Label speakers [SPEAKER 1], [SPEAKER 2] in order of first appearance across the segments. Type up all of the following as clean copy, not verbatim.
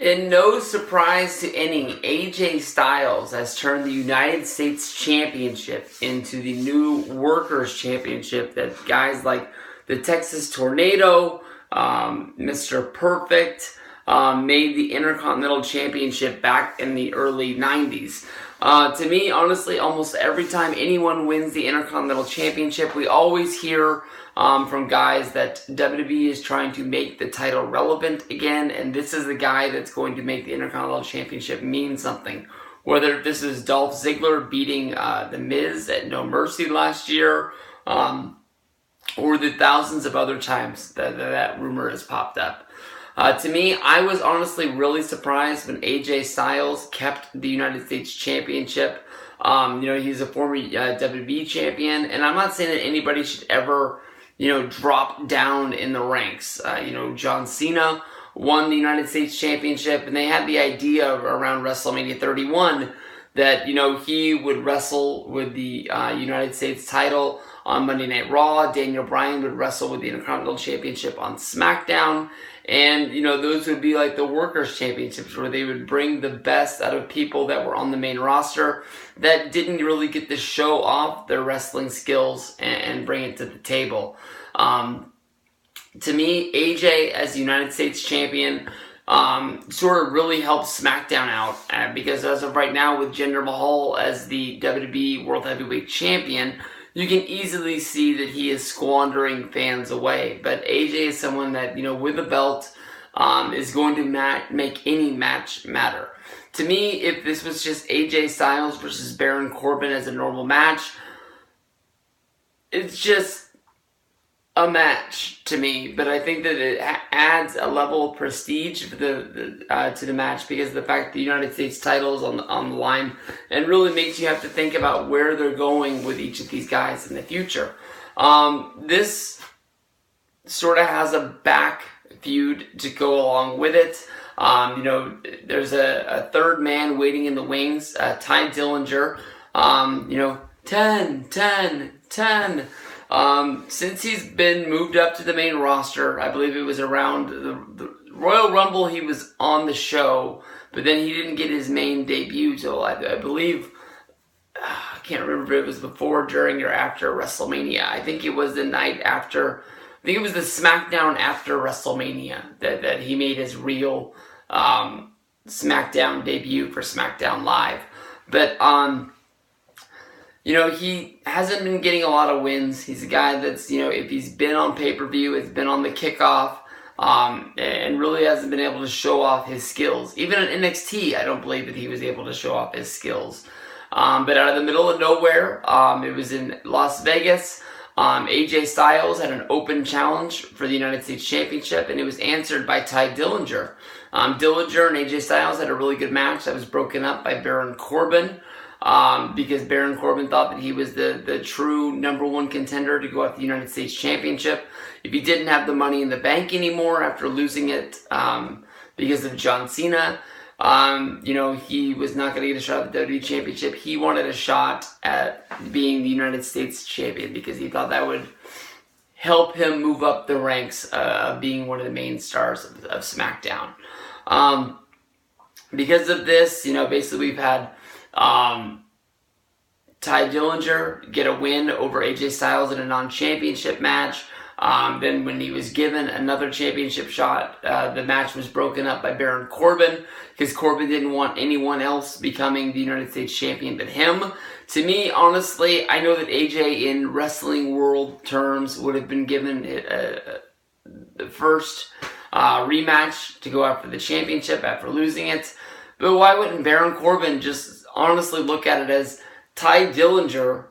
[SPEAKER 1] In no surprise to any, AJ Styles has turned the United States Championship into the new Workers' Championship that guys like the Texas Tornado, Mr. Perfect, made the Intercontinental Championship back in the early 90s. To me, honestly, almost every time anyone wins the Intercontinental Championship, we always hear from guys that WWE is trying to make the title relevant again, and this is the guy that's going to make the Intercontinental Championship mean something. Whether this is Dolph Ziggler beating The Miz at No Mercy last year, or the thousands of other times that rumor has popped up. To me, I was honestly really surprised when AJ Styles kept the United States Championship. He's a former WWE champion, and I'm not saying that anybody should ever, drop down in the ranks. John Cena won the United States Championship, and they had the idea around WrestleMania 31 that, he would wrestle with the United States title on Monday Night Raw. Daniel Bryan would wrestle with the Intercontinental Championship on SmackDown. And, those would be like the Workers' Championships, where they would bring the best out of people that were on the main roster that didn't really get to show off their wrestling skills and bring it to the table. To me, AJ as the United States Champion sort of really helps SmackDown out, because as of right now, with Jinder Mahal as the WWE World Heavyweight Champion, you can easily see that he is squandering fans away. But AJ is someone that, with a belt, is going to make any match matter. To me, if this was just AJ Styles versus Baron Corbin as a normal match, it's just a match to me. But I think that it adds a level of prestige to the match, because of the fact that the United States title is on the line, and really makes you have to think about where they're going with each of these guys in the future. This sort of has a back feud to go along with it. There's a third man waiting in the wings, Ty Dillinger. 10. Since he's been moved up to the main roster, I believe it was around the Royal Rumble, he was on the show, but then he didn't get his main debut till I believe, I can't remember if it was before, during, or after WrestleMania. I think it was the night after, I think it was the SmackDown after WrestleMania that he made his real SmackDown debut for SmackDown Live. But, he hasn't been getting a lot of wins. He's a guy that's, if he's been on pay-per-view, it's been on the kickoff, and really hasn't been able to show off his skills. Even in NXT, I don't believe that he was able to show off his skills. But out of the middle of nowhere, it was in Las Vegas. AJ Styles had an open challenge for the United States Championship, and it was answered by Ty Dillinger. Dillinger and AJ Styles had a really good match that was broken up by Baron Corbin, because Baron Corbin thought that he was the true number one contender to go after the United States Championship. If he didn't have the money in the bank anymore after losing it because of John Cena, he was not going to get a shot at the WWE Championship. He wanted a shot at being the United States Champion, because he thought that would help him move up the ranks of being one of the main stars of SmackDown. Because of this, basically we've had Ty Dillinger get a win over AJ Styles in a non-championship match. Then when he was given another championship shot, the match was broken up by Baron Corbin, because Corbin didn't want anyone else becoming the United States Champion but him. To me, honestly, I know that AJ in wrestling world terms would have been given the first rematch to go after the championship after losing it. But why wouldn't Baron Corbin just honestly look at it as Ty Dillinger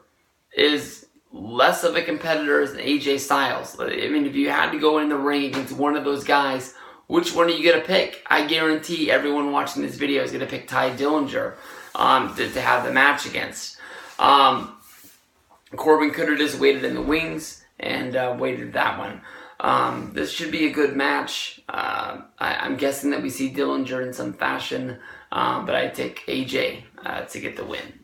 [SPEAKER 1] is less of a competitor than AJ Styles? I mean, if you had to go in the ring against one of those guys, which one are you going to pick? I guarantee everyone watching this video is going to pick Ty Dillinger to have the match against. Corbin could have just waited in the wings and waited that one. This should be a good match. I'm guessing that we see Dillinger in some fashion, but I take AJ to get the win.